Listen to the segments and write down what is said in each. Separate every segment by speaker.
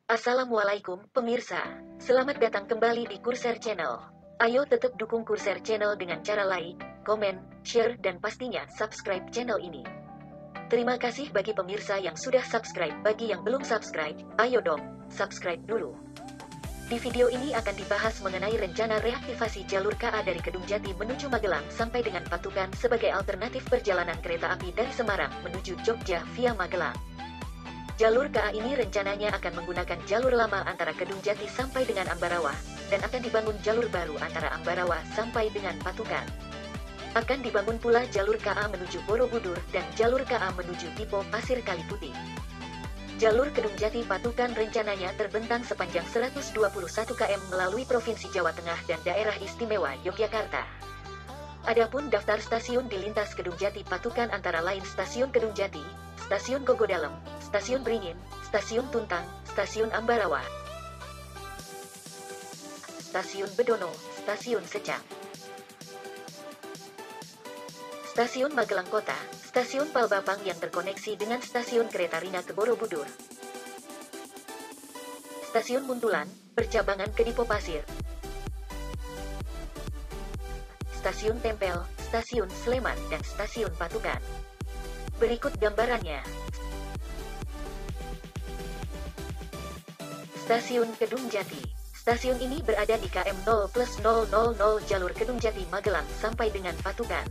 Speaker 1: Assalamualaikum pemirsa, selamat datang kembali di Kurser Channel. Ayo tetap dukung Kurser Channel dengan cara like, komen, share dan pastinya subscribe channel ini. Terima kasih bagi pemirsa yang sudah subscribe. Bagi yang belum subscribe, ayo dong, subscribe dulu. Di video ini akan dibahas mengenai rencana reaktivasi jalur KA dari Kedung Jati menuju Magelang sampai dengan Patukan sebagai alternatif perjalanan kereta api dari Semarang menuju Jogja via Magelang. Jalur KA ini rencananya akan menggunakan jalur lama antara Kedung Jati sampai dengan Ambarawa, dan akan dibangun jalur baru antara Ambarawa sampai dengan Patukan. Akan dibangun pula jalur KA menuju Borobudur dan jalur KA menuju Dipo Pasir Kaliputih. Jalur Kedung Jati Patukan rencananya terbentang sepanjang 121 km melalui Provinsi Jawa Tengah dan Daerah Istimewa Yogyakarta. Adapun daftar stasiun di lintas Kedung Jati Patukan antara lain Stasiun Kedung Jati, Stasiun Gogodalem, Stasiun Beringin, Stasiun Tuntang, Stasiun Ambarawa, Stasiun Bedono, Stasiun Secang, Stasiun Magelang Kota, Stasiun Palbapang yang terkoneksi dengan Stasiun Kereta Ringa ke Borobudur, Stasiun Muntulan, bercabangan ke Dipo Pasir, Stasiun Tempel, Stasiun Sleman dan Stasiun Patukan. Berikut gambarannya. Stasiun Kedung Jati. Stasiun ini berada di KM 0+000 jalur Kedung Jati Magelang sampai dengan Patukan.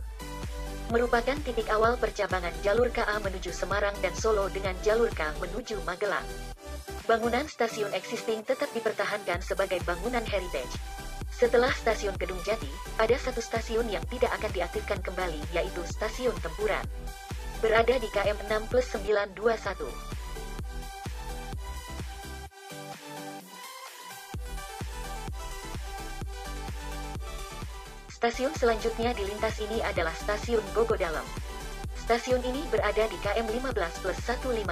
Speaker 1: Merupakan titik awal percabangan jalur KA menuju Semarang dan Solo dengan jalur K menuju Magelang. Bangunan stasiun existing tetap dipertahankan sebagai bangunan heritage. Setelah Stasiun Kedung Jati, ada satu stasiun yang tidak akan diaktifkan kembali, yaitu Stasiun Tempuran. Berada di KM 6+921. Stasiun selanjutnya di lintas ini adalah Stasiun Gogodalem. Stasiun ini berada di KM 15+150.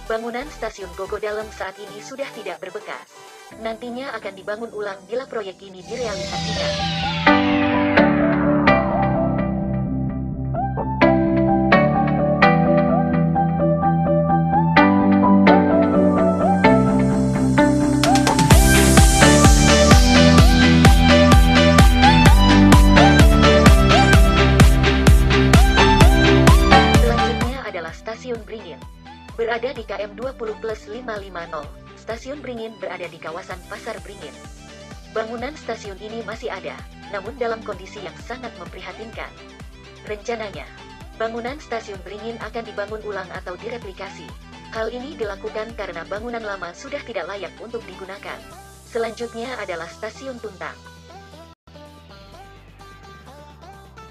Speaker 1: Bangunan Stasiun Gogodalem saat ini sudah tidak berbekas. Nantinya akan dibangun ulang bila proyek ini direalisasikan. Stasiun Beringin berada di KM 20+550. Stasiun Beringin berada di kawasan Pasar Beringin. Bangunan stasiun ini masih ada, namun dalam kondisi yang sangat memprihatinkan. Rencananya, bangunan stasiun Beringin akan dibangun ulang atau direplikasi. Hal ini dilakukan karena bangunan lama sudah tidak layak untuk digunakan. Selanjutnya adalah Stasiun Tuntang.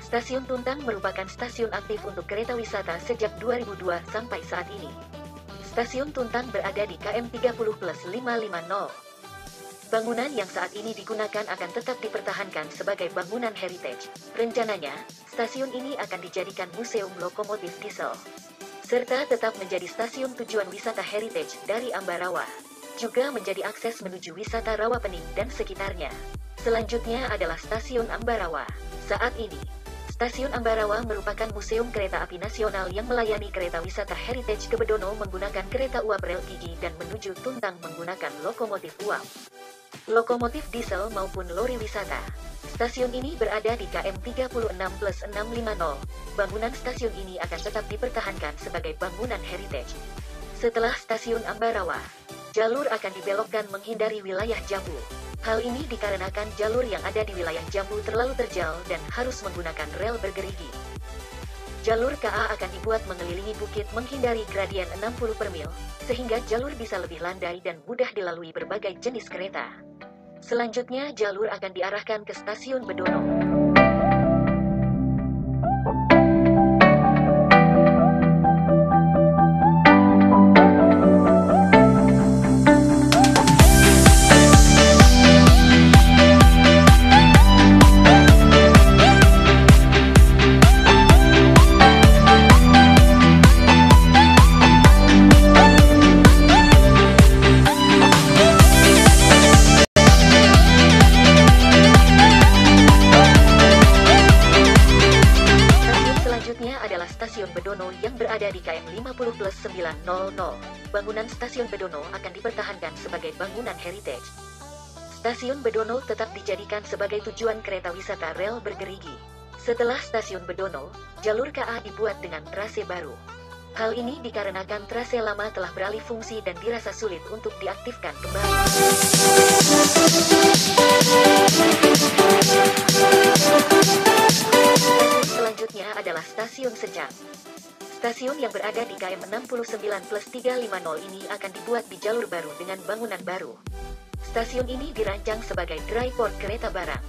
Speaker 1: Stasiun Tuntang merupakan stasiun aktif untuk kereta wisata sejak 2002 sampai saat ini. Stasiun Tuntang berada di KM 30+550. Bangunan yang saat ini digunakan akan tetap dipertahankan sebagai bangunan heritage. Rencananya, stasiun ini akan dijadikan museum lokomotif diesel, serta tetap menjadi stasiun tujuan wisata heritage dari Ambarawa. Juga menjadi akses menuju wisata Rawapening dan sekitarnya. Selanjutnya adalah Stasiun Ambarawa. Saat ini, Stasiun Ambarawa merupakan museum kereta api nasional yang melayani kereta wisata heritage ke Bedono menggunakan kereta uap rel gigi dan menuju Tuntang menggunakan lokomotif uap, lokomotif diesel maupun lori wisata. Stasiun ini berada di KM 36+650. Bangunan stasiun ini akan tetap dipertahankan sebagai bangunan heritage. Setelah Stasiun Ambarawa, jalur akan dibelokkan menghindari wilayah Jambu. Hal ini dikarenakan jalur yang ada di wilayah Jambu terlalu terjal dan harus menggunakan rel bergerigi. Jalur KA akan dibuat mengelilingi bukit menghindari gradien 60 per mil, sehingga jalur bisa lebih landai dan mudah dilalui berbagai jenis kereta. Selanjutnya jalur akan diarahkan ke Stasiun Bedono. akan dipertahankan sebagai bangunan heritage. Stasiun Bedono tetap dijadikan sebagai tujuan kereta wisata rel bergerigi. Setelah Stasiun Bedono, jalur KA dibuat dengan trase baru. Hal ini dikarenakan trase lama telah beralih fungsi dan dirasa sulit untuk diaktifkan kembali. Selanjutnya adalah Stasiun Sejak. Stasiun yang berada di KM 69+350 ini akan dibuat di jalur baru dengan bangunan baru. Stasiun ini dirancang sebagai dry port kereta barang.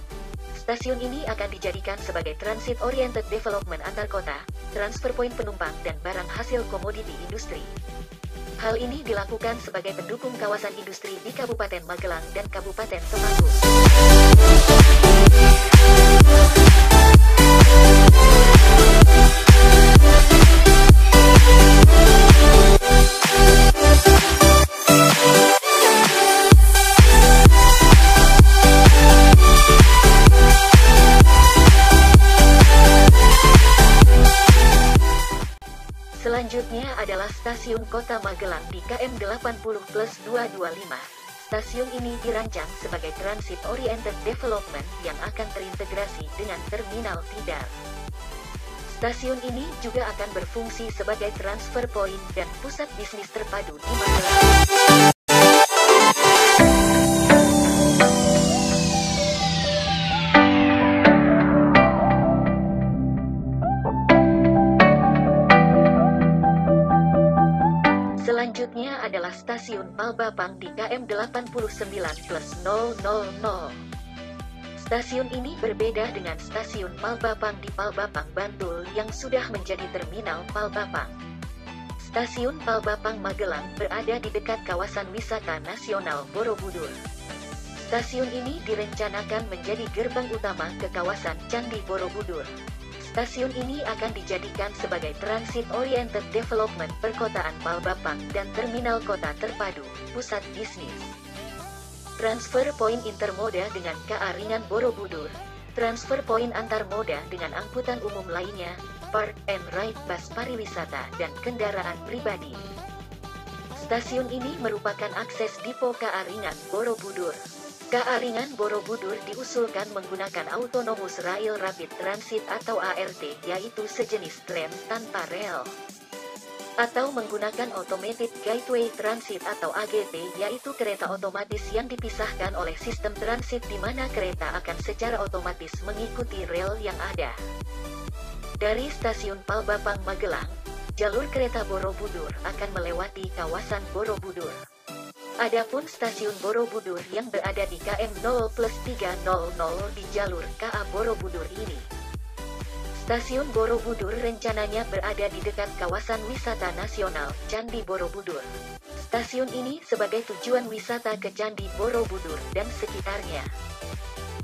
Speaker 1: Stasiun ini akan dijadikan sebagai transit-oriented development antar kota, transfer point penumpang dan barang hasil komoditi industri. Hal ini dilakukan sebagai pendukung kawasan industri di Kabupaten Magelang dan Kabupaten Temanggung. Selanjutnya adalah Stasiun Kota Magelang di KM 80+225. Stasiun ini dirancang sebagai transit-oriented development yang akan terintegrasi dengan terminal tidar. Stasiun ini juga akan berfungsi sebagai transfer point dan pusat bisnis terpadu di Magelang. Selanjutnya adalah Stasiun Palbapang di KM 89+000. Stasiun ini berbeda dengan Stasiun Palbapang di Palbapang, Bantul yang sudah menjadi terminal Palbapang. Stasiun Palbapang Magelang berada di dekat kawasan wisata nasional Borobudur. Stasiun ini direncanakan menjadi gerbang utama ke kawasan Candi Borobudur. Stasiun ini akan dijadikan sebagai transit-oriented development perkotaan Palbapang dan terminal kota terpadu, pusat bisnis. Transfer point intermoda dengan KA ringan Borobudur, transfer point antar moda dengan angkutan umum lainnya, park and ride bus pariwisata dan kendaraan pribadi. Stasiun ini merupakan akses dipo KA ringan Borobudur. KA ringan Borobudur diusulkan menggunakan Autonomous Rail Rapid Transit atau ART, yaitu sejenis tram tanpa rel. Atau menggunakan Automated Gateway Transit atau AGT, yaitu kereta otomatis yang dipisahkan oleh sistem transit di mana kereta akan secara otomatis mengikuti rel yang ada. Dari Stasiun Palbapang Magelang, jalur kereta Borobudur akan melewati kawasan Borobudur. Adapun Stasiun Borobudur yang berada di KM 0+300 di jalur KA Borobudur ini. Stasiun Borobudur rencananya berada di dekat kawasan wisata nasional Candi Borobudur. Stasiun ini sebagai tujuan wisata ke Candi Borobudur dan sekitarnya.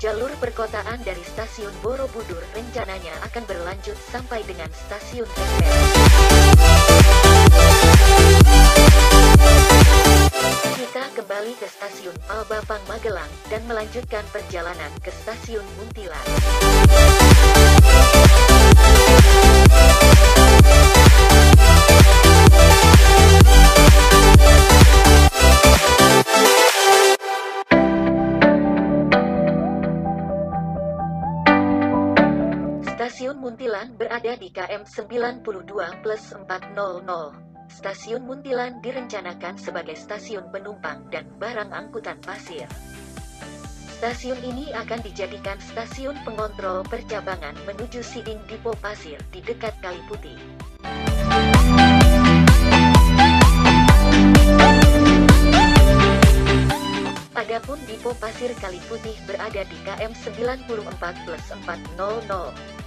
Speaker 1: Jalur perkotaan dari Stasiun Borobudur rencananya akan berlanjut sampai dengan Stasiun Tempel. Kita kembali ke Stasiun Palbapang Magelang dan melanjutkan perjalanan ke Stasiun Muntilan. Stasiun Muntilan berada di KM 92+400. Stasiun Muntilan direncanakan sebagai stasiun penumpang dan barang angkutan pasir. Stasiun ini akan dijadikan stasiun pengontrol percabangan menuju siding Dipo Pasir di dekat Kali Putih. Adapun Dipo Pasir Kali Putih berada di KM 94+400.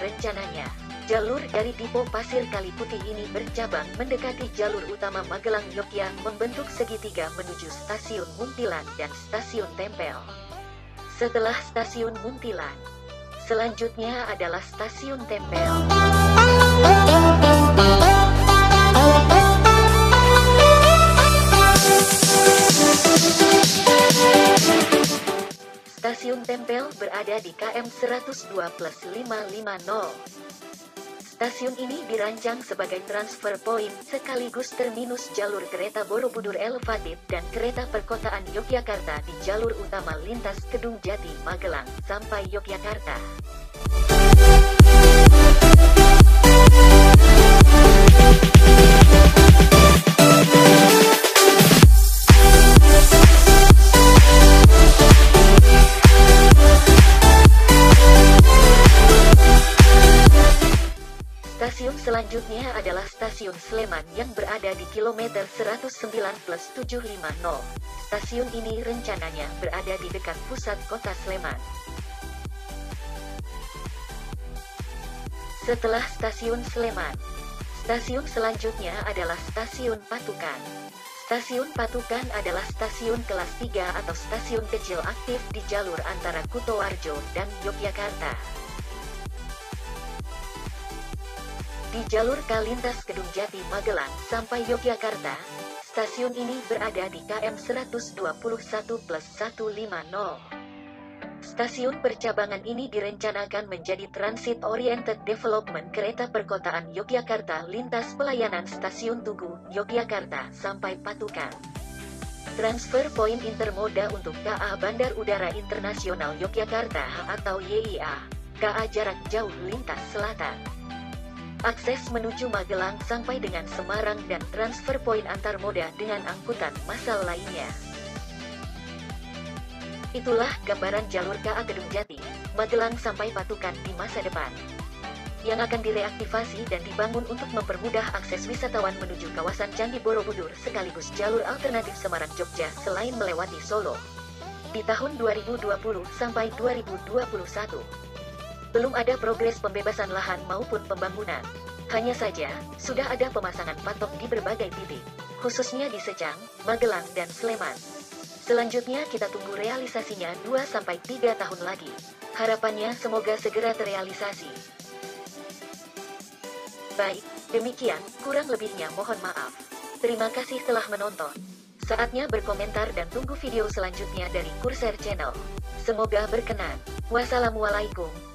Speaker 1: Rencananya, jalur dari Dipo Pasir Kali Putih ini bercabang mendekati jalur utama Magelang Yogyakarta membentuk segitiga menuju Stasiun Muntilan dan Stasiun Tempel. Setelah Stasiun Muntilan, selanjutnya adalah Stasiun Tempel. Stasiun Tempel berada di KM 102+550. Stasiun ini dirancang sebagai transfer point sekaligus terminus jalur kereta Borobudur Elevated dan kereta perkotaan Yogyakarta di jalur utama lintas Kedung Jati, Magelang, sampai Yogyakarta. Stasiun selanjutnya adalah Stasiun Sleman yang berada di kilometer 109+750. Stasiun ini rencananya berada di dekat pusat kota Sleman. Setelah Stasiun Sleman, stasiun selanjutnya adalah Stasiun Patukan. Stasiun Patukan adalah stasiun kelas 3 atau stasiun kecil aktif di jalur antara Kutoarjo dan Yogyakarta. Di jalur Kalintas Kedung Jati Magelang sampai Yogyakarta, stasiun ini berada di KM 121+150. Stasiun percabangan ini direncanakan menjadi Transit Oriented Development kereta perkotaan Yogyakarta lintas pelayanan Stasiun Tugu, Yogyakarta sampai Patukan. Transfer Point Intermoda untuk KA Bandar Udara Internasional Yogyakarta atau YIA, KA jarak jauh lintas selatan. Akses menuju Magelang sampai dengan Semarang dan transfer point antar moda dengan angkutan massal lainnya. Itulah gambaran jalur KA Kedung Jati, Magelang sampai Patukan di masa depan, yang akan direaktivasi dan dibangun untuk mempermudah akses wisatawan menuju kawasan Candi Borobudur sekaligus jalur alternatif Semarang Jogja selain melewati Solo di tahun 2020 sampai 2021. Belum ada progres pembebasan lahan maupun pembangunan. Hanya saja, sudah ada pemasangan patok di berbagai titik, khususnya di Secang, Magelang, dan Sleman. Selanjutnya kita tunggu realisasinya 2-3 tahun lagi. Harapannya semoga segera terrealisasi. Baik, demikian, kurang lebihnya mohon maaf. Terima kasih telah menonton. Saatnya berkomentar dan tunggu video selanjutnya dari Kurser Channel. Semoga berkenan. Wassalamualaikum.